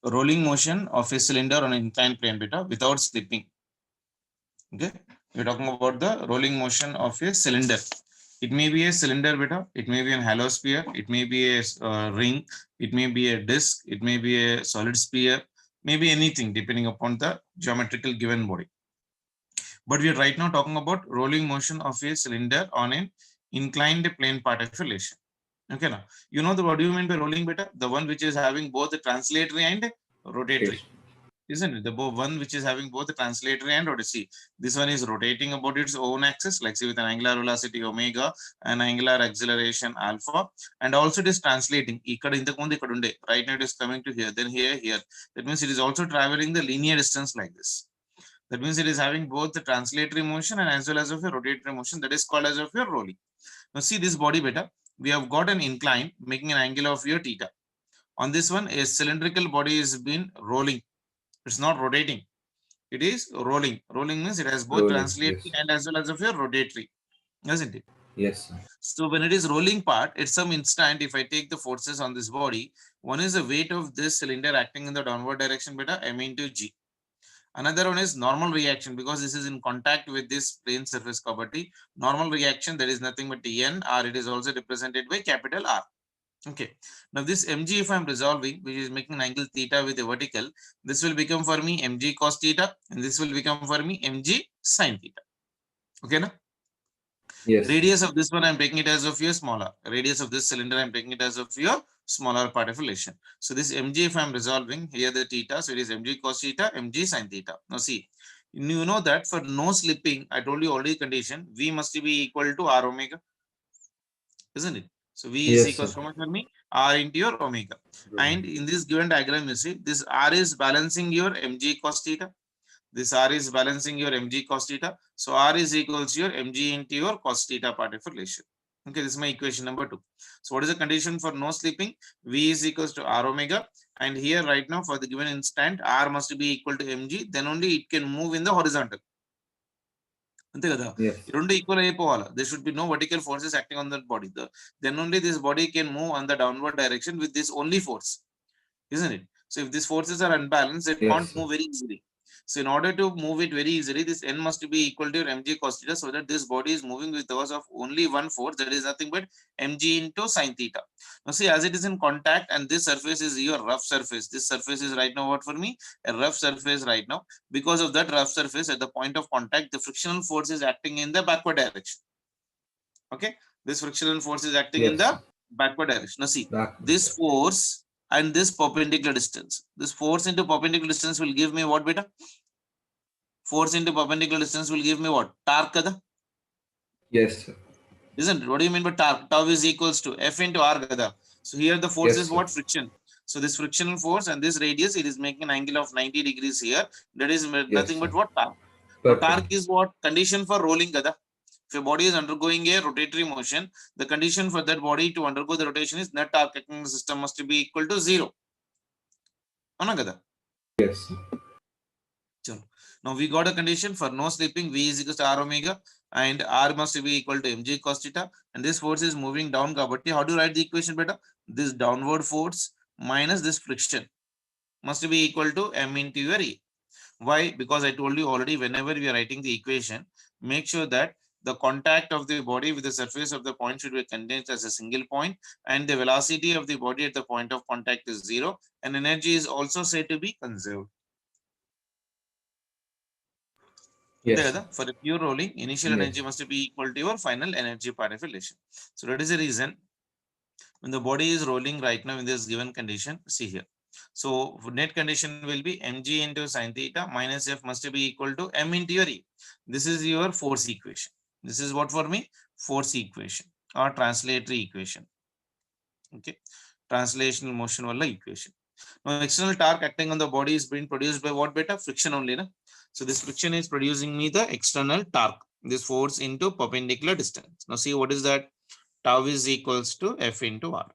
rolling motion of a cylinder on an inclined plane beta without slipping. Okay, we're talking about the rolling motion of a cylinder. It may be a cylinder beta, it may be an hollow sphere, it may be a ring, it may be a disc, it may be a solid sphere, maybe anything depending upon the geometrical given body. But we are right now talking about rolling motion of a cylinder on an inclined plane part of a relation. Okay, now you know the what do you mean by rolling beta? The one which is having both the translatory and rotatory, Yes. isn't it? The one which is having both the translatory and rotatory. See, this one is rotating about its own axis, like say with an angular velocity omega and angular acceleration alpha, and also it is translating. Right now it is coming to here, then here, here. That means it is also traveling the linear distance like this. That means it is having both the translatory motion and as well as of a rotatory motion. That is called as of your rolling. Now see this body beta. We have got an incline making an angle of your theta. On this one, a cylindrical body is been rolling. It's not rotating. It is rolling. Rolling means it has both Rolling. translatory Yes. and as well as of your rotatory, isn't it? Yes, sir. So when it is rolling part, at some instant, if I take the forces on this body, one is the weight of this cylinder acting in the downward direction beta m into g. Another one is normal reaction because this is in contact with this plane surface property. Normal reaction, that is nothing but n, or it is also represented by capital R. Okay. Now this mg, if I'm resolving, which is making an angle theta with a vertical, this will become for me mg cos theta, and this will become for me mg sin theta. Okay, now Yes, sir. radius of this one, I'm taking it as of your smaller. Radius of this cylinder, I'm taking it as of your smaller part of relation. So this mg, if I'm resolving here the theta, so it is mg cos theta, mg sin theta. Now see, you know that for no slipping, I told you already condition, v must be equal to r omega, isn't it? So v is Yes, equals sir. to how much for me? R into your omega. And in this given diagram, you see, this R is balancing your mg cos theta. This R is balancing your mg cos theta. So R is equals to your mg into your cos theta part of relation. Okay, this is my equation number 2. So what is the condition for no slipping? V is equals to R omega. And here right now for the given instant, R must be equal to mg. Then only it can move in the horizontal. అంతే కదా Yes. ఈ రెండు equal అయిపోవాలి. There should be no vertical forces acting on that body. Then only this body can move on the downward direction with this only force, isn't it? So if these forces are unbalanced, it Yes, can't sir. move very easily. So in order to move it very easily, this n must be equal to your mg cos theta, so that this body is moving with the cause of only one force, that is nothing but mg into sin theta. Now see, as it is in contact and this surface is your rough surface, this surface is right now what for me? A rough surface right now. Because of that rough surface, at the point of contact, the frictional force is acting in the backward direction. Okay, this frictional force is acting in Yes, the sir. backward direction. Now see, Backward. this force and this perpendicular distance. This force into perpendicular distance will give me what beta? Force into perpendicular distance will give me what? Torque kada? Yes, sir. Isn't it? What do you mean by torque? Tau is equals to F into R kada. So here the force Yes, is sir. what? Friction. So this frictional force and this radius, it is making an angle of 90 degrees here. That is Yes, nothing sir. but what? Torque. Now torque Perpendicular. is what? Condition for rolling kada. If a body is undergoing a rotatory motion, the condition for that body to undergo the rotation is net torque acting system must be equal to 0. Ana kada? Yes, sir. Now we got a condition for no slipping, V is equal to R omega and R must be equal to mg cos theta, and this force is moving down. Kabatti, how do you write the equation better? This downward force minus this friction must be equal to m into your E. Why? Because I told you already, whenever we are writing the equation, make sure that the contact of the body with the surface of the point should be contained as a single point, and the velocity of the body at the point of contact is 0, and energy is also said to be conserved. Yes, sir. For a pure rolling, initial Yes. energy must be equal to your final energy part of relation. So that is the reason when the body is rolling right now in this given condition, see here. So net condition will be mg into sin theta minus f must be equal to m into your E. This is your force equation. This is what for me? Force equation or translatory equation. Okay. Translational motion wala equation. Now external torque acting on the body is being produced by what beta? Friction only. Na? So this friction is producing me the external torque. This force into perpendicular distance. Now see what is that? Tau is equals to F into R.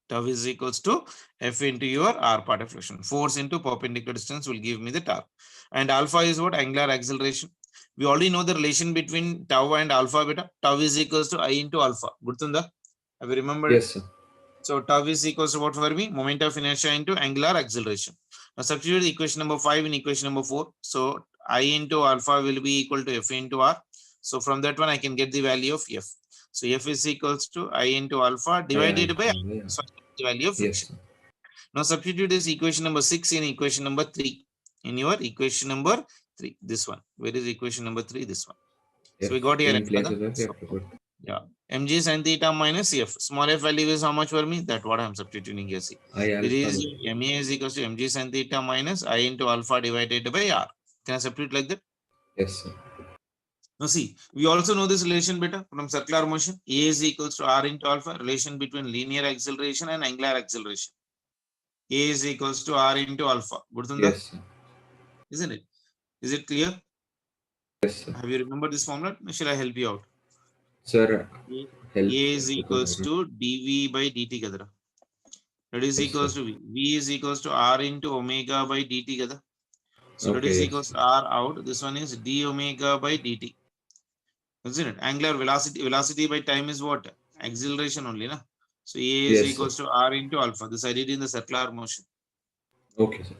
Tau is equals to F into your R part of friction. Force into perpendicular distance will give me the torque. And alpha is what? Angular acceleration. We already know the relation between tau and alpha beta. Tau is equals to I into alpha. Gurtunda? Have you remembered it? Yes, sir. So tau is equals to what for me? Moment of inertia into angular acceleration. Now substitute equation number 5 in equation number 4. So I into alpha will be equal to F into R. So from that one I can get the value of F. So F is equals to I into alpha I divided by alpha R. by R. So the value of Yes, friction. sir. Now substitute this equation number 6 in equation number 3. In your equation number 3, this one. Where is equation number 3? This one. So we F got here in F. Kada? places of So F to put. yeah, mg sin theta minus f. Small f value is how much for me? That what I am substituting here. See, I it alpha is by. ma is equals to mg sin theta minus I into alpha divided by r. Can I substitute like that? Yes, sir. Now see, we also know this relation better from circular motion. A is equals to r into alpha. Relation between linear acceleration and angular acceleration. A is equals to r into alpha. Gurdunda, Yes, sir. isn't it? Is it clear? Yes, sir. Have you remembered this formula? Shall I help you out? Sir, A help is because equals I don't. to dv by dt kadra. That is Yes, sir. equals to V. V is equals to R into omega by dt. Kada. So that is Okay, yes, equals sir. to R out. This one is d omega by dt. Isn't it? Angular velocity, velocity by time is what? Acceleration only, na? So A is Yes, sir. equals to R into alpha. This I did in the circular motion, Okay, sir.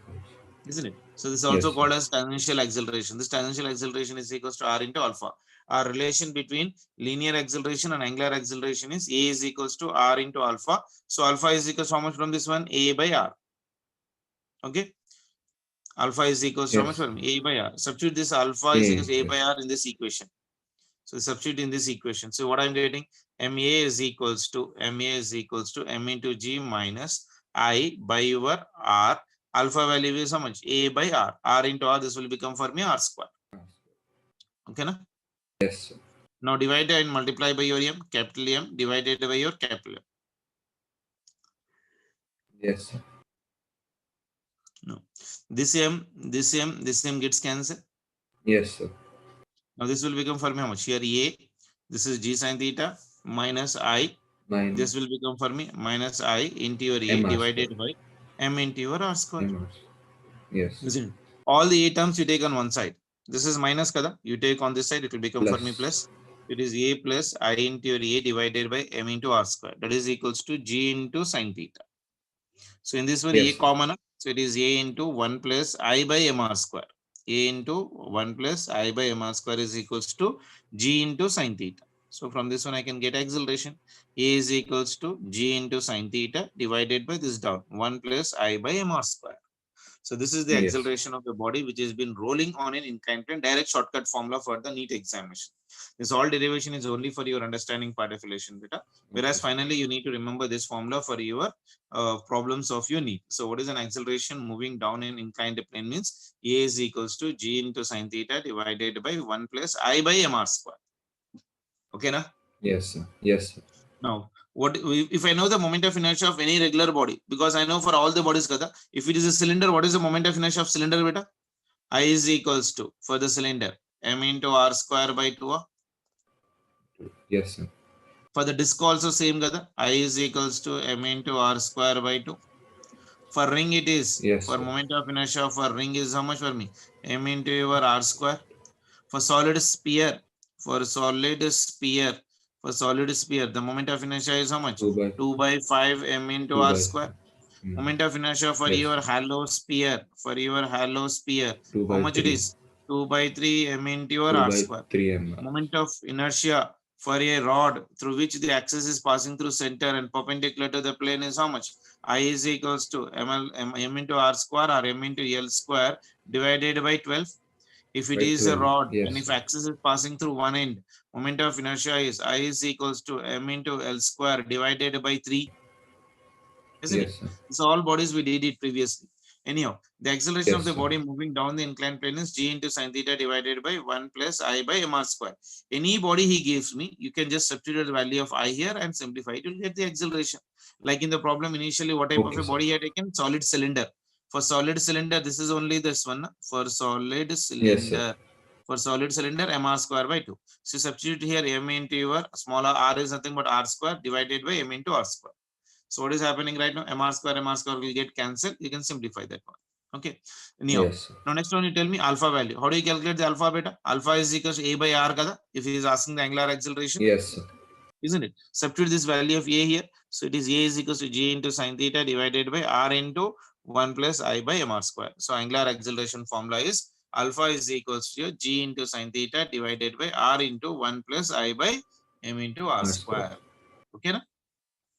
isn't it? So this is also Yes, sir. called as tangential acceleration. This tangential acceleration is equals to R into alpha. Our relation between linear acceleration and angular acceleration is A is equals to R into alpha. So alpha is equals to how much from this one? A by R. Okay. Alpha is equals to how much Yes. for me? A by R. Substitute this alpha is equals A. to A by Yes. R in this equation. So substitute in this equation. So what I'm getting, MA is equals to M into G minus I by your R. Alpha value is how much? A by R. R into R, this will become for me R square. Okay, na? Yes, sir. Now divide and multiply by your M, capital M divided by your capital M. Yes, sir. No. This M gets cancelled. Yes, sir. Now this will become for me how much? Here A, this is G sin theta minus I. 9 This will become for me minus I into your A MR square. divided by M into your R square. MR. Yes, sir. Isn't it? All the A terms you take on one side. This is minus kada. You take on this side, it will become for me Plus. plus. It is A plus I into your A divided by M into R square. That is equals to G into sin theta. So in this one, A Yes, sir. common. So it is A into 1 plus I by MR square. A into 1 plus I by MR square is equals to G into sin theta. So from this one, I can get acceleration. A is equals to G into sin theta divided by this down 1 plus I by MR square. So this is the Yes. acceleration of the body which has been rolling on an inclined plane. Direct shortcut formula for the NEET examination. This all derivation is only for your understanding part of relation beta. Okay, Whereas sir. finally you need to remember this formula for your problems of your NEET. So what is an acceleration moving down an inclined plane means A is equals to G into sin theta divided by 1 plus I by MR square. Okay, na? Yes, sir. Yes, sir. Now, what if I know the moment of inertia of any regular body? Because I know for all the bodies, kada, if it is a cylinder, what is the moment of inertia of cylinder beta? I is equals to, for the cylinder, M into R square by 2. Yes, sir. For the disc also same, kada, I is equals to M into R square by 2. For ring it is, Yes, for sir. moment of inertia for ring is how much for me? M into your R square. For solid sphere, for solid sphere, the moment of inertia is how much? 2 by 2 by 5 M into 2 R by square. 5. Moment of inertia for Yes, your sir. hollow sphere, how 2 by much it 3. is? 2 by 3 M into your 2 R by square. 3 MR. Moment of inertia for a rod through which the axis is passing through center and perpendicular to the plane is how much? I is equals to M into R square or M into L square divided by 12. If it By is a 12. rod and Yes, if sir. axis is passing through one end, moment of inertia is I is equals to M into L square divided by 3. Isn't it? Yes, sir. It's all bodies we did it previously. Anyhow, the acceleration of Yes, the sir. body moving down the inclined plane is G into sin theta divided by 1 plus I by MR square. Any body he gives me, you can just substitute the value of I here and simplify it. You'll get the acceleration. Like in the problem initially, what type of Okay, a sir. body he had taken? Solid cylinder. For solid cylinder, this is only this one. For solid Yes, sir. cylinder. For solid cylinder, MR square by 2. So substitute here M into your smaller r is nothing but R square divided by M into R square. So what is happening right now? MR square will get cancelled. You can simplify that one. Okay. Anyhow, Yes, sir. now next one you tell me alpha value. How do you calculate the alpha beta? Alpha is equals to A by R kada. If he is asking the angular acceleration, Yes, sir. isn't it? Substitute this value of A here. So it is A is equals to G into sin theta divided by R into 1 plus I by mr square. So angular acceleration formula is alpha is equals to G into sin theta divided by R into 1 plus I by m into r R square. square. Okay, na?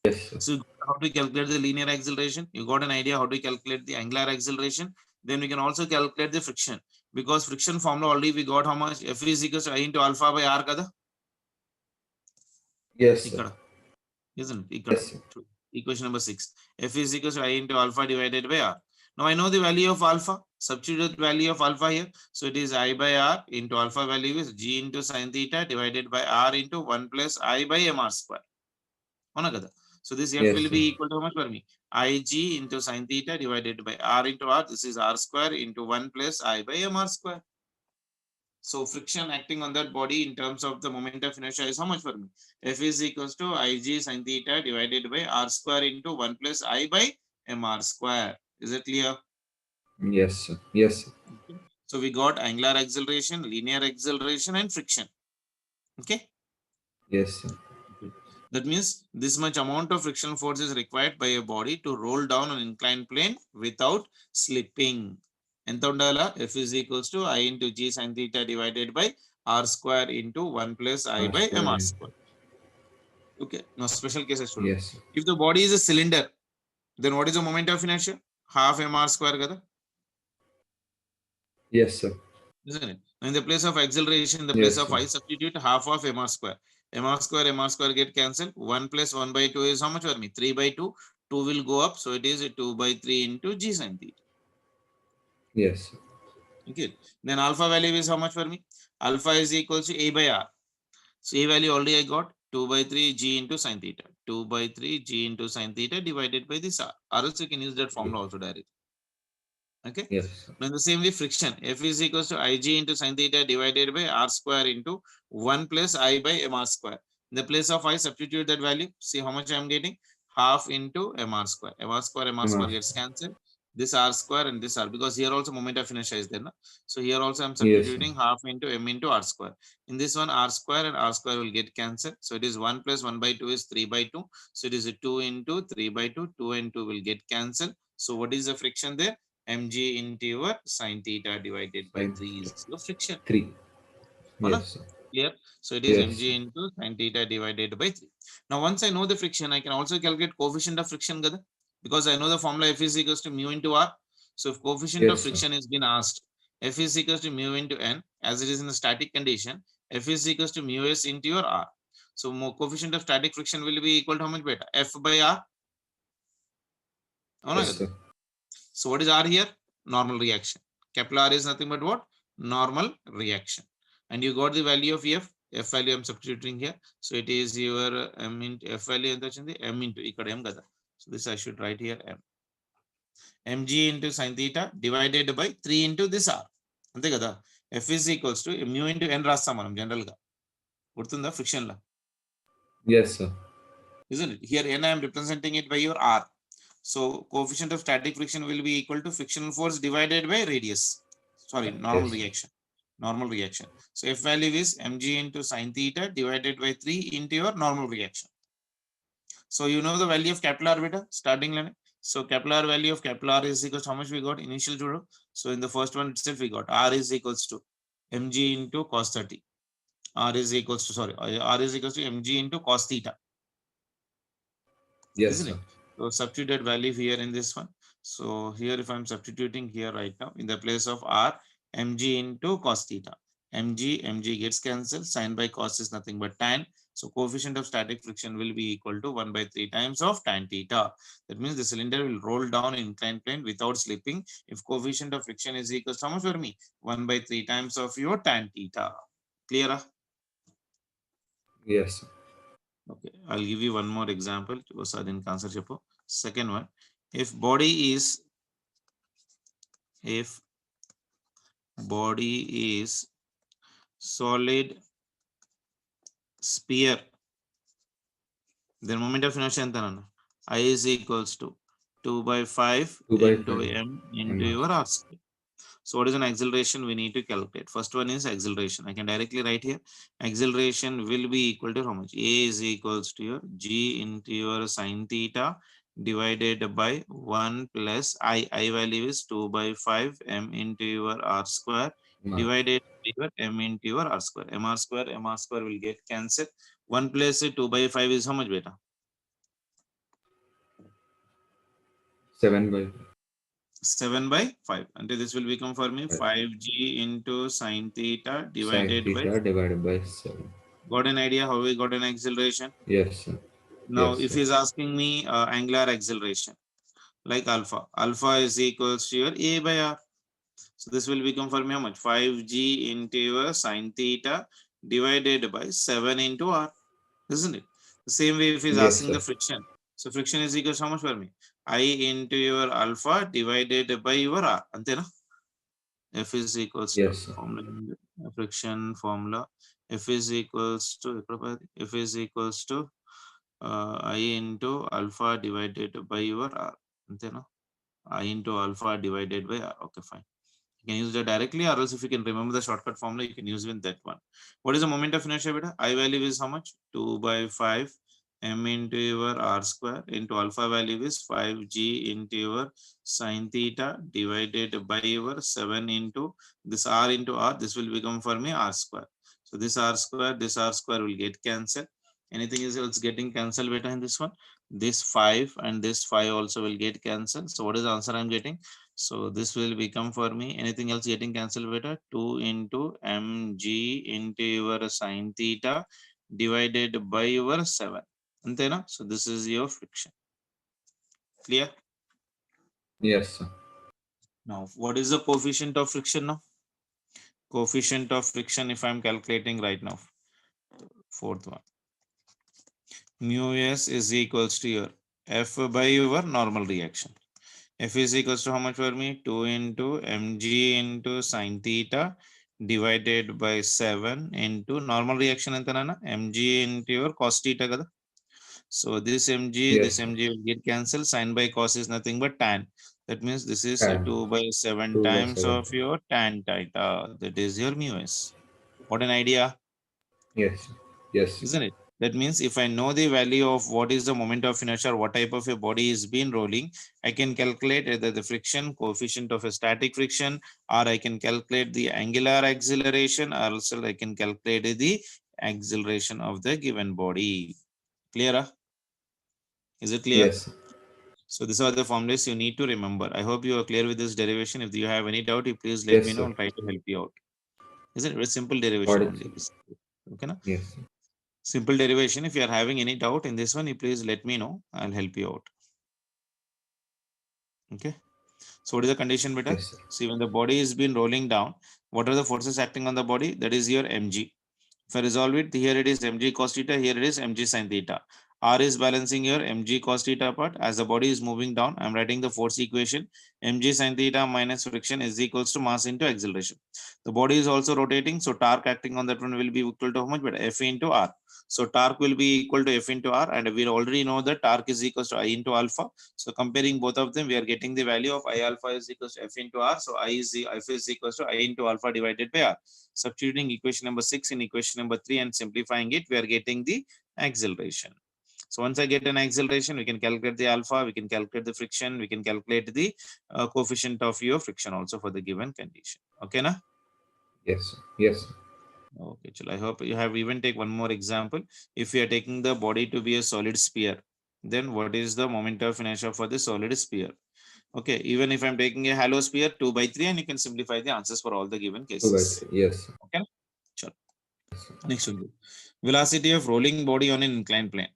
Yes, sir. So how to calculate the linear acceleration? You got an idea how to calculate the angular acceleration. Then we can also calculate the friction, because friction formula already we got how much? F is equals to I into alpha by r kada. Yes, sir. Ikkada. Isn't it? Ikkada. Yes, sir. Equation number 6. F is equals to I into alpha divided by r. Now I know the value of alpha. Substitute the value of alpha here. So it is I by r into alpha value is G into sin theta divided by r into 1 plus I by mr square. Avuna kada. So this F Yes, will sir. be equal to how much for me? Ig into sin theta divided by r into r. This is r square into 1 plus I by mr square. So friction acting on that body in terms of the moment of inertia is how much for me? F is equals to Ig sin theta divided by r square into 1 plus I by mr square. Is it clear? Yes, sir. Yes, sir. Okay. So we got angular acceleration, linear acceleration, and friction. Okay. Yes, sir. Okay. That means this much amount of frictional force is required by a body to roll down an inclined plane without slipping. ఎంత ఉండాలా? F is equals to I into G sin theta divided by R square into 1 plus I R by square. mr square. Okay. Now special cases. Yes, sir. If the body is a cylinder, then what is the moment of inertia? Half mr square kada? Yes, sir. Isn't it? In the place of acceleration, in the Yes, place of sir. I substitute half of mr square. Mr square get cancelled. 1 plus 1 by 2 is how much for me? 3 by 2. 2 will go up. So it is 2 by 3 into G sin theta. Yes, sir. Okay. Then alpha value is how much for me? Alpha is equal to A by R. So A value already I got 2 by 3 G into sin theta. 2 by 3 G into sin theta divided by this R. Or else you can use that formula also directly. Okay. Yes, sir. Now the same way friction. F is equals to Ig into sin theta divided by R square into 1 plus I by mr square. In the place of I, substitute that value. See how much I am getting? Half into mr square. Mr square gets cancelled. This R square and this R, because here also moment of inertia is there. Na? So here also I am Yes, sir. substituting half into m into R square. In this one, R square and R square will get cancelled. So it is 1 plus 1 by 2 is 3 by 2. So it is a 2 into 3 by 2. 2 and 2 will get cancelled. So what is the friction there? Mg into your sin theta divided by 3 is your friction. 3. Hola? Yes, sir. Clear? So it is Yes, mg sir. into sin theta divided by 3. Now once I know the friction, I can also calculate coefficient of friction kada? Because I know the formula F is equals to mu into R. So if coefficient of Yes, sir. friction is been asked, F is equals to mu into N, as it is in the static condition, F is equals to mu S into your R. So coefficient of static friction will be equal to how much beta? F by R. Avuna Yes, kada? sir. So what is R here? Normal reaction. Capital R is nothing but what? Normal reaction. And you got the value of F. F value I'm substituting here. So it is your M into F value ఎంత వచ్చింది? M into ఇక్కడ M కదా. So this I should write here M. Mg into sin theta divided by 3 into this R. అంతే కదా. F is equals to mu into N రాస్తాం మనం general గా. గుర్తుందా friction law? Yes, sir. Isn't it? Here N I am representing it by your R. So coefficient of static friction will be equal to frictional force divided by radius. Sorry, normal Yes. reaction. Normal reaction. So F value is mg into sin theta divided by 3 into your normal reaction. So you know the value of capital R beta starting line. So capital R value of capital R is equals to how much we got initial zero. So in the first one itself we got R is equals to mg into cos 30. R is equals to R is equals to mg into cos theta. Yes, Isn't sir. it? So substitute value here in this one. So here if I'm substituting here right now in the place of R, mg into cos theta. mg gets cancelled. Sin by cos is nothing but tan. So coefficient of static friction will be equal to 1 by 3 times of tan theta. That means the cylinder will roll down in inclined plane without slipping if coefficient of friction is equal to how much for me? 1 by 3 times of your tan theta. Clear? Yes, sir. Okay, I'll give you one more example. Answer second one, if body is solid sphere, then moment of inertia ఎంత అన్న? I is equals to 2 by 5 2 by into 5 m into mr. your r square. So what is an acceleration? We need to calculate. First one is acceleration. I can directly write here. Acceleration will be equal to how much? A is equals to your G into your sine theta divided by 1 plus I value is 2 by 5 m into your r square Mark. divided by your m into your r square. M r square will get cancelled. 1 plus 2 by 5 is how much, beta? 7 by 7 by 5. Until this will become for me 5. 5g into sine theta Sine divided by. theta divided by 7. Got an idea how we got an acceleration? Yes, sir. Now, Yes, if sir. he's asking me angular acceleration, like alpha is equals to your a by r. So this will become for me how much? 5g into your sine theta divided by 7 into r, isn't it? The same way if he's Yes, asking the sir. friction. So friction is equals to how much for me? I into your alpha divided by your r. Antena? F is equals to Yes, sir. formula, friction formula. F is equals to I into alpha divided by your r. Antena? I into alpha divided by r. Okay, fine. You can use that directly, or else if you can remember the shortcut formula, you can use with that one. What is the moment of inertia, beta? I value is how much? 2 by 5 m into your r square into alpha value is 5g into your sine theta divided by your 7 into this r into r. This will become for me r square. So this r square will get cancelled. Anything is else getting cancelled, beta, in this one? This 5 and this 5 also will get cancelled. So what is the answer I'm getting? So this will become for me, anything else getting cancelled, beta? 2 into mg into your sine theta divided by your 7. Antena? So this is your friction. Clear? Yes, sir. Now, what is the coefficient of friction now? Coefficient of friction, if I'm calculating right now, fourth one. Mu s is equals to your F by your normal reaction. F is equals to how much for me? 2 into mg into sine theta divided by 7 into normal reaction antana mg into your cos theta kada. So this Yes, sir. mg will get cancelled. Sine by cos is nothing but tan. That means this is 10. 2 by 7 2 by times 7. of your tan theta. That is your mu s. What an idea, Yes, sir. Yes, sir. isn't it? That means if I know the value of what is the moment of inertia or what type of a body is been rolling, I can calculate either the friction coefficient of a static friction, or I can calculate the angular acceleration, or also I can calculate the acceleration of the given body. Clear? Is it clear? Yes, sir. So these are the formulas you need to remember. I hope you are clear with this derivation. If you have any doubt, you please let Yes, me know. sir. I'll try to help you out. Is it very simple derivation Got it, only? sir. Okay, na? Yes, sir. Simple derivation. If you are having any doubt in this one, you please let me know. I'll help you out. Okay. So what is the condition, beta? Yes, sir. See, when the body is been rolling down, what are the forces acting on the body? That is your mg. If I resolve it, here it is mg cos theta, here it is mg sin theta. R is balancing your mg cos theta part. As the body is moving down, I'm writing the force equation. Mg sin theta minus friction is equals to mass into acceleration. The body is also rotating, so torque acting on that one will be equal to how much? But F into R. So torque will be equal to F into R, and we already know that torque is equals to I into alpha. So comparing both of them, we are getting the value of I alpha is equals to F into R. So F is equals to I into alpha divided by R. Substituting equation number 6 in equation number 3 and simplifying it, we are getting the acceleration. So once I get an acceleration, we can calculate the alpha, we can calculate the friction, we can calculate the coefficient of your friction also for the given condition. Okay, na? Yes, sir. Yes, sir. Okay, chalo. I hope you have even take one more example. If we are taking the body to be a solid sphere, then what is the moment of inertia for the solid sphere? Okay, even if I'm taking a hollow sphere, 2 by 3, and you can simplify the answers for all the given 2 by cases. 3. Yes, sir. Okay, sure. Next one. Velocity of rolling body on an inclined plane.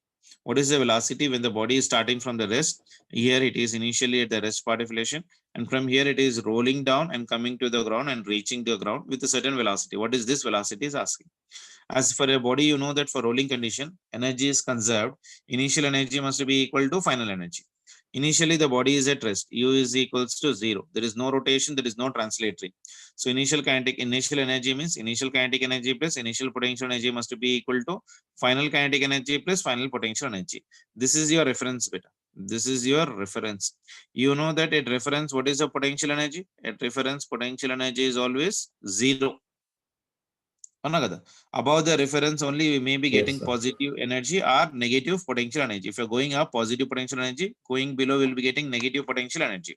What is the velocity when the body is starting from the rest? Here it is initially at the rest part of elevation, and from here it is rolling down and coming to the ground and reaching the ground with a certain velocity. What is this velocity is asking? As for a body, you know that for rolling condition, energy is conserved. Initial energy must be equal to final energy. Initially, the body is at rest. U is equals to 0. There is no rotation. There is no translatory. So initial energy means initial kinetic energy plus initial potential energy must be equal to final kinetic energy plus final potential energy. This is your reference beta. This is your reference. You know that at reference, what is the potential energy? At reference, potential energy is always 0. అవునా కదా? Above the reference only we may be Yes, getting sir. positive energy or negative potential energy. If you're going up, positive potential energy, going below we'll be getting negative potential energy.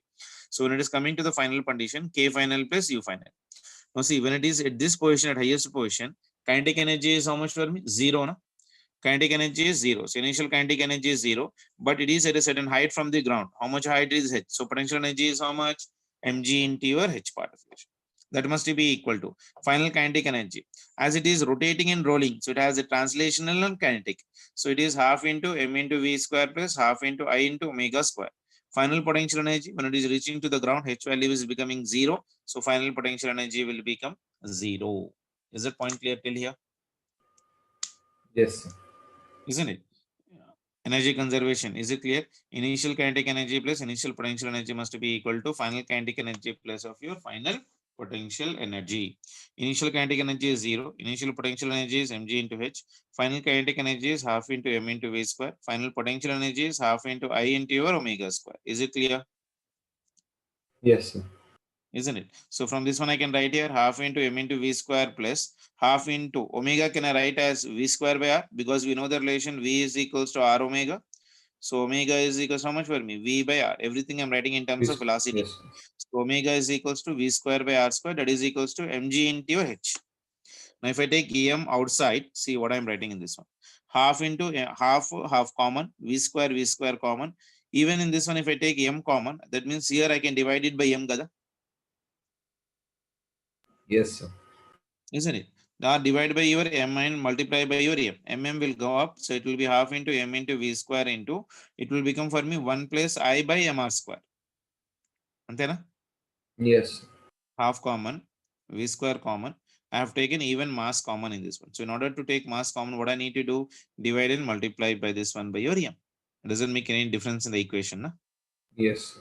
So when it is coming to the final condition, K final plus U final. Now see, when it is at this position, at highest position, kinetic energy is how much for me? 0. Na? Kinetic energy is 0. So initial kinetic energy is 0, but it is at a certain height from the ground. How much height is h? So potential energy is how much? Mg into your h part of it. That must be equal to final kinetic energy. As it is rotating and rolling, so it has a translational and kinetic. So it is half into m into v square plus half into I into omega square. Final potential energy, when it is reaching to the ground, h value is becoming 0. So final potential energy will become 0. Is that point clear till here? Yes, sir. Isn't it? Energy conservation, is it clear? Initial kinetic energy plus initial potential energy must be equal to final kinetic energy plus of your final potential energy. Initial kinetic energy is 0. Initial potential energy is mg into h. Final kinetic energy is half into m into v square. Final potential energy is half into I into your omega square. Is it clear? Yes, sir. Isn't it? So from this one I can write here half into m into v square plus half into omega can I write as v square by r, because we know the relation v is equals to r omega. So omega is equals to how much for me? V by r. Everything I'm writing in terms of Yes, velocity. yes, sir. So omega is equals to v square by r square, that is equals to mg into your h. Now if I take m outside, see what I'm writing in this one. Half into half common, v square common. Even in this one, if I take m common, that means here I can divide it by m gada. Yes, sir. Isn't it? Now divide by your m and multiply by your m. Mm will go up, so it will be half into m into v square into, it will become for me 1 plus I by mr square. Antena? Yes, sir. Half common, v square common. I have taken even mass common in this one. So in order to take mass common, what I need to do? Divide and multiply by this one by your m. It doesn't make any difference in the equation, na? Yes, sir.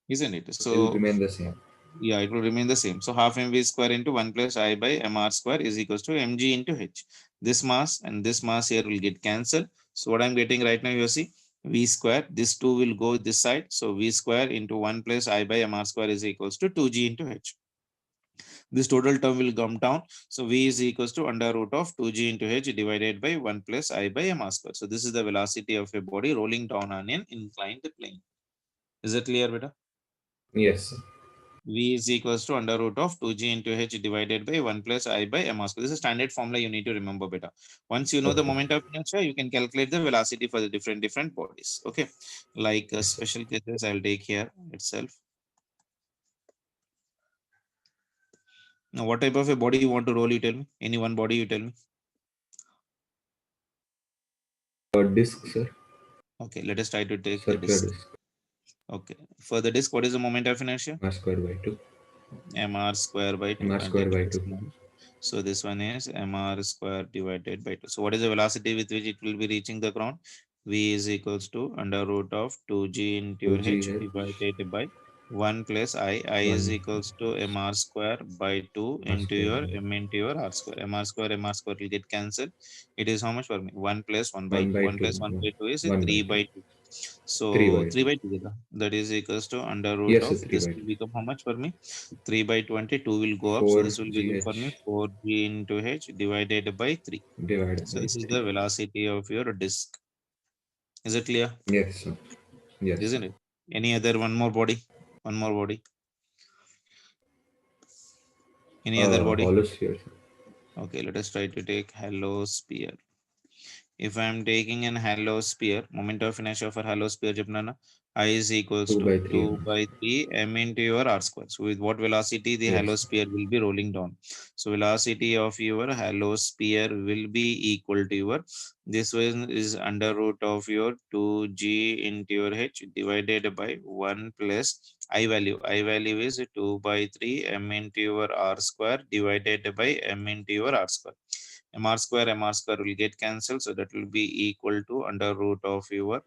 Isn't it? It will So remain the same. yeah, it will remain the same. So half mv square into 1 plus I by mr square is equals to mg into h. This mass and this mass here will get cancelled. So what I'm getting right now, you see, v square, this 2 will go this side. So v square into 1 plus I by mr square is equals to 2g into h. This total term will come down. So v is equals to under root of 2g into h divided by 1 plus I by mr square. So this is the velocity of a body rolling down on an inclined plane. Is it clear, beta? Yes, sir. V is equals to under root of 2g into h divided by 1 plus I by mr square. This is a standard formula you need to remember, beta. Once you know the Okay. moment of inertia, you can calculate the velocity for the different bodies. Okay, like Yes, sir. special cases I'll take here itself. Now what type of a body you want to roll, you tell me? Any one body, you tell me. Disk, sir. Okay, let us try to take the Circular disk. disk. Okay, for the disk, what is the moment of inertia? R square by 2. Mr square by 2. MR I'll square take by this 2. one. So this one is mr square divided by 2. So what is the velocity with which it will be reaching the ground? V is equals to under root of 2g into your 2G h H. divided by 1 plus I. I is 1 equals to mr square by 2 R into square your by m into your r square. Mr square will get cancelled. It is how much for me? 1 plus 1 by 1 2. by 1 2. plus 1 by 2 is 1 by 3 2. by 2. 3 So by 3 2. by 2 that is equals to under root Yes, sir. of 3 this by will 2. become how much for me? 3 by 22 will go up. So this will 4G become for me H 4g into h divided by 3. divided So by this is 3. the velocity of your disk. Is it clear? Yes, sir. Yes, sir. Isn't it? Any other one more body? One more body. Any other body? Hollow sphere, sir. Okay, let us try to take hollow sphere. If I am taking an hollow sphere, moment of inertia for hollow sphere, Japnana, I is equals 2 to by 3 2 m. by 3 m into your r square. So with what velocity the hollow Yes, sir. sphere will be rolling down? So velocity of your hollow sphere will be equal to your, this one is under root of your 2g into your h divided by 1 plus I value. I value is 2 by 3 m into your r square divided by m into your r square. Mr square will get cancelled, so that will be equal to under root of your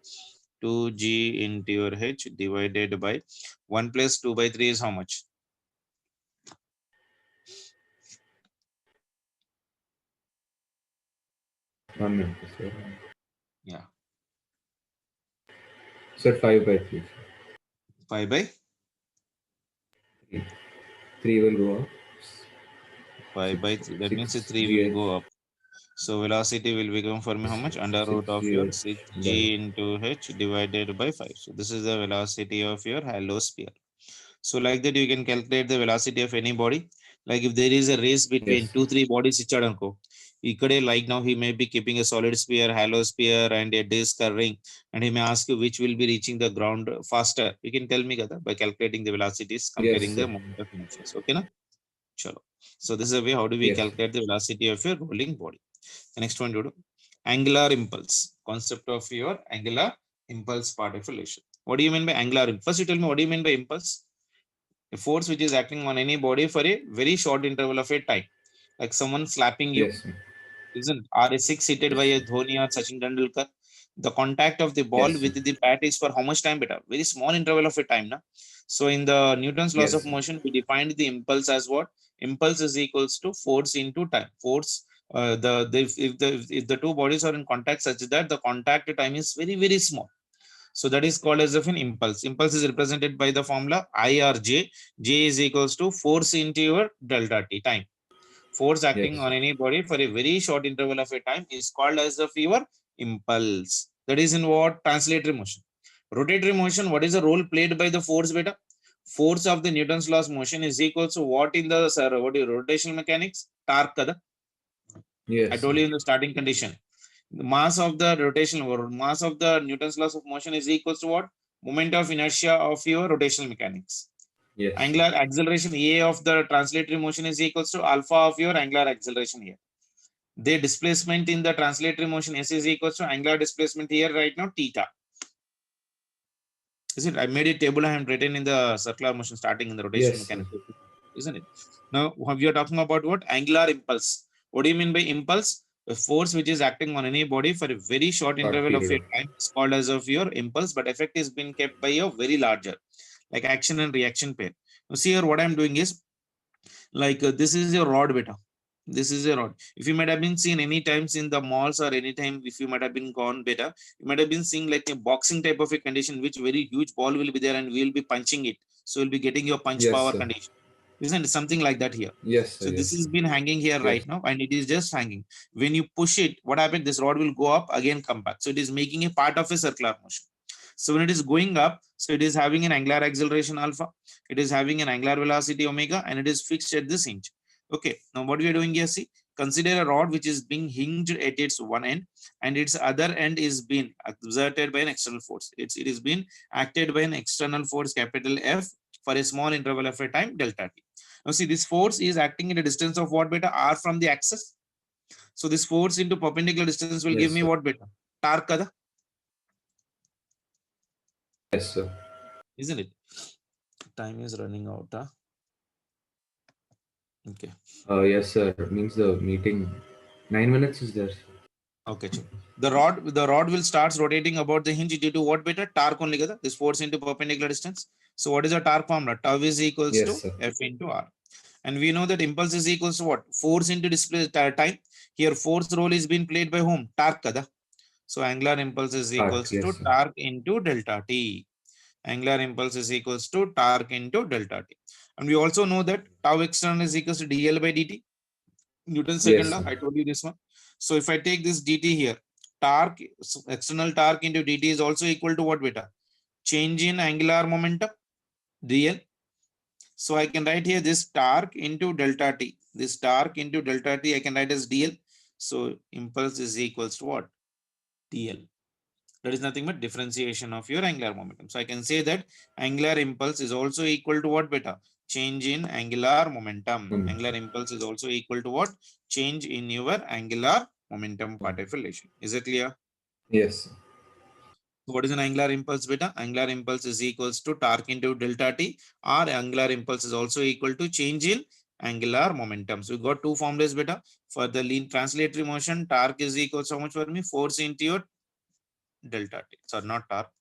2g into your h divided by 1 plus 2 by 3 is how much? 1 minute, sir. Yeah, Sir, 5/3. 5 by 3. 3 will go up. 5 by 3. That means 3 will 6gh go up. So velocity will become for me how much? Under root of your 6g by into h divided by 5. So this is the velocity of your hollow sphere. So like that you can calculate the velocity of any body. Like if there is a race between yes, 2 3 bodies ఇచ్చాడనుకో ikkade like now he may be keeping a solid sphere, hollow sphere and a disc or ring, and he may ask you which will be reaching the ground faster. You can tell me kada by calculating the velocities yes, comparing the sir. moment of inertia. Okay na? Chalo. So this is a way how do we Yes, calculate the velocity of your rolling body. The next one, Dodo. Angular impulse. Concept of your angular impulse particulation. What do you mean by angular impulse? First, you tell me what do you mean by impulse? A force which is acting on any body for a very short interval of a time, like someone slapping you, yes, sir. isn't? Or a six hit by Yes, a sir. Dhoni or Sachin Tendulkar. The contact of the ball Yes, sir. with the bat is for how much time better? Very small interval of a time. Na? So in the Newton's laws Yes, of sir. motion, we defined the impulse as what? Impulse is equals to force into time. Force, if the two bodies are in contact such that the contact time is very, very small. So that is called as of an impulse. Impulse is represented by the formula I or J. J is equals to force into your delta T time. Force acting Yes, on sir. any body for a very short interval of a time is called as of your impulse. That is in what? Translatory motion. Rotatory motion, what is the role played by the force beta? Force of the Newton's laws motion is equal to what in the what is rotational mechanics? Torque kada. I Yes, told sir. you in the starting condition. The mass of the rotation or mass of the Newton's laws of motion is equal to what? Moment of inertia of your rotational mechanics. Yes, sir. Angular acceleration A of the translatory motion is equals to alpha of your angular acceleration here. The displacement in the translatory motion S is equals to angular displacement here right now theta. Is it? I made a table I have written in the circular motion starting in the rotation Yes, sir. mechanics, isn't it? Now we are talking about what? Angular impulse. What do you mean by impulse? A force which is acting on any body for a very short Short interval of period a of time is called as of your impulse, but effect is being kept by a very larger, like action and reaction pair. Now see here what I'm doing is like this is your rod beta. This is a rod. If you might have been seen any times in the malls or any time if you might have been gone beta, you might have been seeing like a boxing type of a condition which very huge ball will be there and we'll be punching it, so we'll be getting your punch yes, power sir. condition, isn't it? Something like that here. Yes, sir. So this Yes, has been hanging here yes, right now and it is just hanging. When you push it, what happens? This rod will go up again, come back, so it is making a part of a circular motion. So when it is going up, so it is having an angular acceleration alpha, it is having an angular velocity omega, and it is fixed at this hinge. Okay, now what we are doing here, see, consider a rod which is being hinged at its one end and its other end is being exerted by an external force. It is being acted by an external force capital F for a small interval of a time delta t. Now see, this force is acting at a distance of what beta? R from the axis. So this force into perpendicular distance will give yes, me sir. what beta? Torque kada, Yes, sir. isn't it? Time is running out. Huh? Okay. Yes, sir. Means the meeting 9 minutes is there, sir. Okay, sure. The rod will starts rotating about the hinge due to what beta? Torque only kada. This force into perpendicular distance. So what is the torque formula? Tau is equals Yes, to sir. F into R. And we know that impulse is equals to what? Force into display time. Here force role is being played by whom? Torque kada. So angular impulse is Arc, equals yes, to sir. torque into delta T. Angular impulse is equals to torque into delta T. And we also know that tau external is equals to dl by dt. Newton's second Yes, law, sir. I told you this one. So if I take this dt here, torque, external torque into dt is also equal to what beta? Change in angular momentum, dl. So I can write here this torque into delta t. This torque into delta t I can write as dl. So impulse is equals to what? dl. That is nothing but differentiation of your angular momentum. So I can say that angular impulse is also equal to what beta? Change in angular momentum. Um, Angular impulse is also equal to what? Change in your angular momentum um, particulation. Is it clear? yes, sir. What is an angular impulse beta? Angular impulse is equals to torque into delta t, or angular impulse is also equal to change in angular momentum. So we got two formulas beta. For the lean translatory motion, torque is equals to how much for me? Force into your delta t. Sorry, not torque.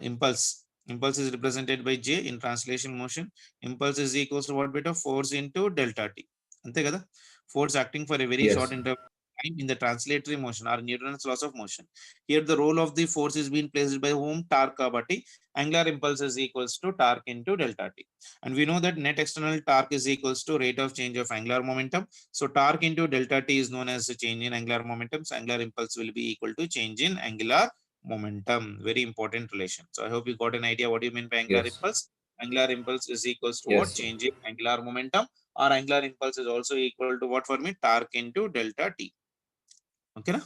Impulse. Impulse is represented by J in translation motion. Impulse is equals to what beta? Force into delta T. Ante kada? Force acting for a very Yes, short sir. interval time in the translatory motion or Newton's laws of motion. Here the role of the force is being placed by whom? Torque kabatti. Angular impulse is equals to torque into delta t. And we know that net external torque is equals to rate of change of angular momentum. So torque into delta t is known as the change in angular momentum. So angular impulse will be equal to change in angular momentum. Very important relation. So I hope you got an idea what you mean by angular Yes. impulse. Angular impulse is equals to what? Yes, sir. Change in angular momentum, or angular impulse is also equal to what for me? Torque into delta t. Okay, na?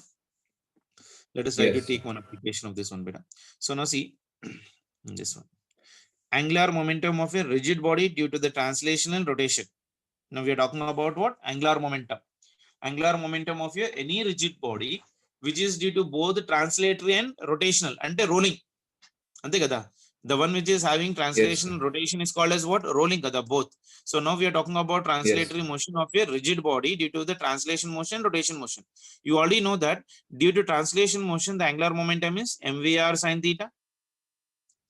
Let us try to Yes, sir. take one application of this one, beta. So now see this one. Angular momentum of a rigid body due to the translational rotation. Now we are talking about what? Angular momentum. Angular momentum of a any rigid body which is due to both translatory and rotational and rolling. Ante kada. The one which is having Yes, translation sir. and rotation is called as what? Rolling kada, both. So now we are talking about Yes, translatory sir. motion of a rigid body due to the translation motion, rotation motion. You already know that due to translation motion, the angular momentum is mvr sin theta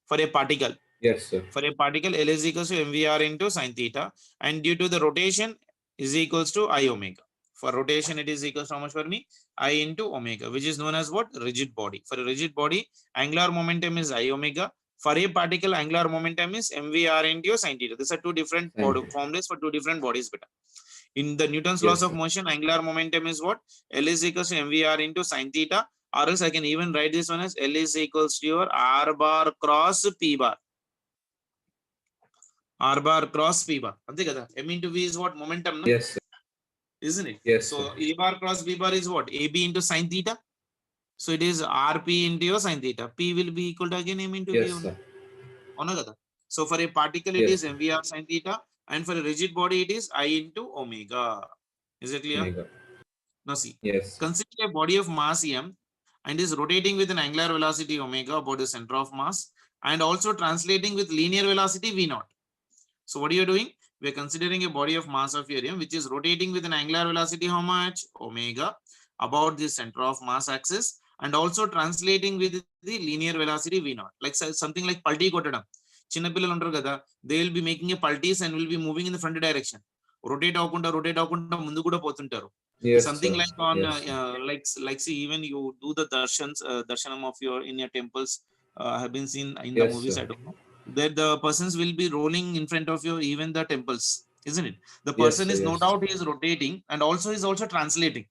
for a particle. Yes, sir. For a particle, L is equals to mvr into sin theta, and due to the rotation is equals to I omega. For rotation, it is equals to how much for me? I into omega, which is known as what? Rigid body. For a rigid body, angular momentum is I omega. For a particle, angular momentum is mvr into sin theta. These are two different Thank you. formulas for two different bodies. Beta. In the Newton's laws Yes, of sir. motion, angular momentum is what? L is equals to mvr into sin theta. Or else I can even write this one as L is equals to your r bar cross p bar. R bar cross P bar. Ante kada. M into V is what? Momentum, na? Yes, sir. Isn't it? Yes, sir. So A bar cross B bar is what? AB into sin theta. So it is RP into your sin theta. P will be equal to again M into V Yes, only. sir. Ona kada. So for a particle, it Yes, is sir. MVR sin theta. And for a rigid body, it is I into omega. Is it clear? Omega. Now see. Yes, sir. Consider a body of mass M and is rotating with an angular velocity omega about the center of mass and also translating with linear velocity V naught. So what are you doing? We are considering a body of mass of urium which is rotating with an angular velocity how much? Omega about the center of mass axis and also translating with the linear velocity v naught. Like something like pulti kottadam. చిన్నపిల్లలు ఉంటారు కదా, they will be making a pulties and will be moving in the front direction. rotate avukunda mundu kuda potuntaru. Yes, Something sir. like on Yes, sir. like see, even you do the darshanam of your in your temples. I have been seen in the Yes, movies, sir. I don't know, that the persons will be rolling in front of you, even the temples, isn't it? The Yes, person sir. is no Yes, sir. doubt he is rotating and also is also translating,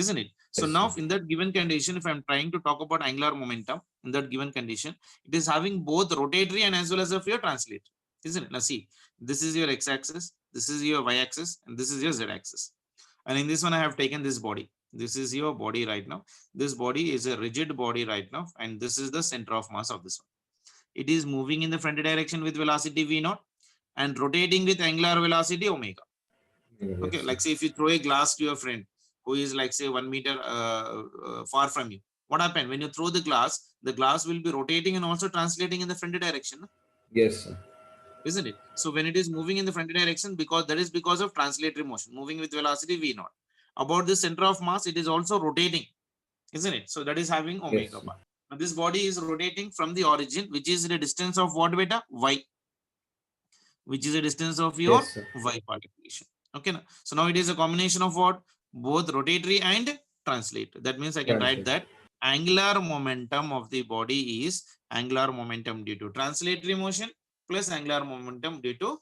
isn't it? So Yes, now sir. in that given condition, if I'm trying to talk about angular momentum in that given condition, it is having both rotatory and as well as your translatory, isn't it? Now see, this is your x-axis, this is your y-axis, and this is your z-axis. And in this one, I have taken this body. This is your body right now. This body is a rigid body right now, and this is the center of mass of this one. It is moving in the front direction with velocity v naught and rotating with angular velocity omega. Okay, Yes, sir. like say if you throw a glass to your friend who is like say 1 meter far from you, what happened when you throw the glass will be rotating and also translating in the front direction, Yes, sir. isn't it? So when it is moving in the front direction, because that is because of translatory motion, moving with velocity v naught. About the center of mass, it is also rotating, isn't it? So that is having Yes, omega sir. bar. Now this body is rotating from the origin, which is the distance of what beta? Y, which is the distance of your Yes, sir. y particulation. Okay. So now it is a combination of what? Both rotatory and translatory. That means I can write Translate. that angular momentum of the body is angular momentum due to translatory motion plus angular momentum due to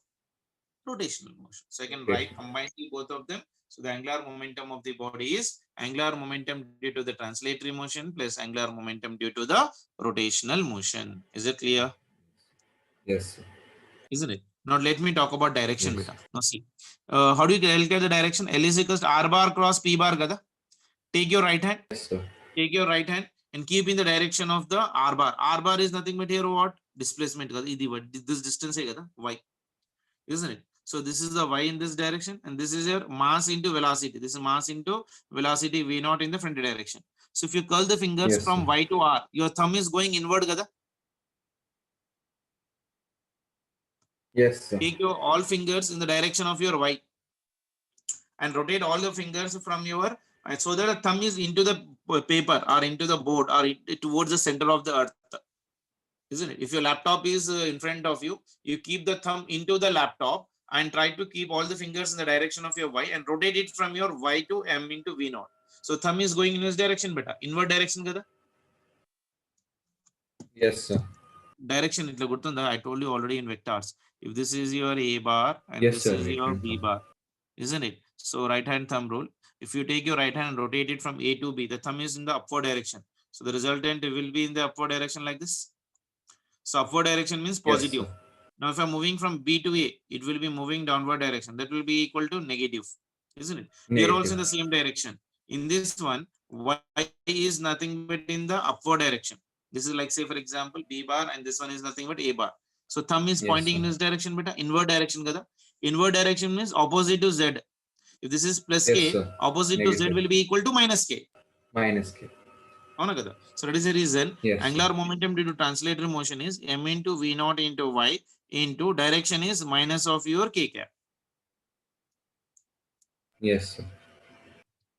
rotational motion. So I can Okay, write sir. combine both of them. So the angular momentum of the body is angular momentum due to the translatory motion plus angular momentum due to the rotational motion. Is it clear? Yes, sir. Isn't it? Now let me talk about direction, Yes. beta. Now see, how do you calculate the direction? L is equals to R bar cross P bar, gada. Take your right hand, Yes, sir. take your right hand and keep in the direction of the R bar. R bar is nothing but here what? Displacement, gada. This distance, gada, Y, isn't it? So this is the Y in this direction and this is your mass into velocity. This is mass into velocity V naught in the front direction. So if you curl the fingers Yes, sir. from Y to R, your thumb is going inward, gada. Yes, sir. Take your all fingers in the direction of your Y and rotate all the fingers from your so that the thumb is into the paper or into the board or towards the center of the earth, isn't it? If your laptop is in front of you, you keep the thumb into the laptop and try to keep all the fingers in the direction of your Y and rotate it from your Y to M into V naught. So thumb is going in which direction, beta? Inward direction kada? Yes, sir. Direction itla gurtunda. I told you already in vectors. If this is your A bar and Yes, this sir. is Right your hand B thumb. bar, isn't it? So right hand thumb rule. If you take your right hand and rotate it from A to B, the thumb is in the upward direction. So the resultant will be in the upward direction like this. So upward direction means Yes, positive. sir. Now if I'm moving from B to A, it will be moving downward direction. That will be equal to negative, isn't it? Here also in Negative. the same direction. In this one, Y is nothing but in the upward direction. This is like, say for example, B bar, and this one is nothing but A bar. So thumb is Yes, pointing sir. in this direction, beta, inward direction kada. Inward direction means opposite to Z. If this is plus Yes, K, sir. opposite to Z Negative. will be equal to minus K. Minus K. అవునా కదా? So that is the reason Yes, sir. angular momentum due to translatory motion is m into v naught into y into direction is minus of your k cap. Yes, sir.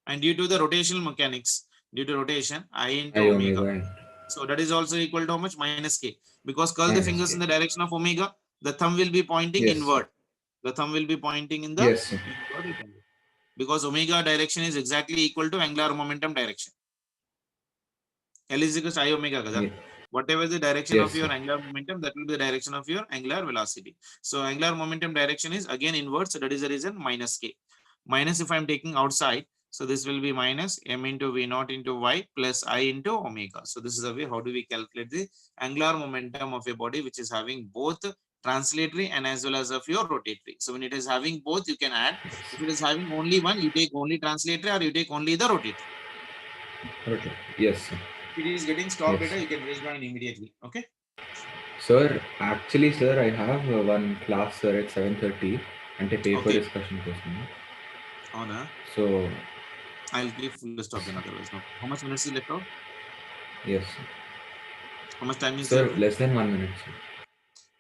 And due to the rotational mechanics, due to rotation, I into I omega. omega into So that is also equal to how much? Minus k. Because curl the minus fingers in K. the direction of omega, the thumb will be pointing Yes, sir. inward. The thumb will be pointing in the Yes, sir. inward. Because omega direction is exactly equal to angular momentum direction. L is equal to I omega kada. Ye- Whatever the direction Yes, of your sir. angular momentum, that will be the direction of your angular velocity. So angular momentum direction is again inward. So that is the reason minus k. Minus if I'm taking outside, so this will be minus m into v naught into y plus I into omega. So this is the way how do we calculate the angular momentum of a body which is having both translatory and as well as of your rotatory. So when it is having both, you can add. If it is having only one, you take only translatory or you take only the rotatory. Okay. Yes, sir. If it is getting stopped Yes, data, sir. you can rejoin immediately. Okay. Sir, actually, sir, I have one class, sir, at 7:30 అంటే paper Okay. discussion కోసం. Honor. So, I'll keep full stop then otherwise. No. How much minutes is left out? yes, sir. How much time is Sir, there? less than 1 minute, sir.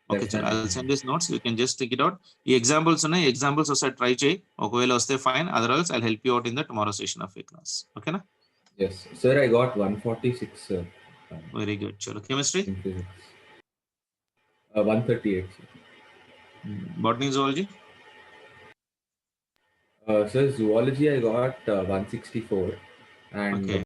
Okay, Less chalo. than I'll 1 send minute. these notes. You can just take it out. ఈ examples ఉన్నాయి. Examples ఒకసారి try చేయి. ఒకవేళ వస్తే fine. Otherwise, I'll help you out in the tomorrow session of your class. Okay na? Yes, sir, I got 146, sir. Very good. Chalo. Chemistry? In physics. 138, sir. Botany, zoology? Sir, zoology, I got 164. And Okay.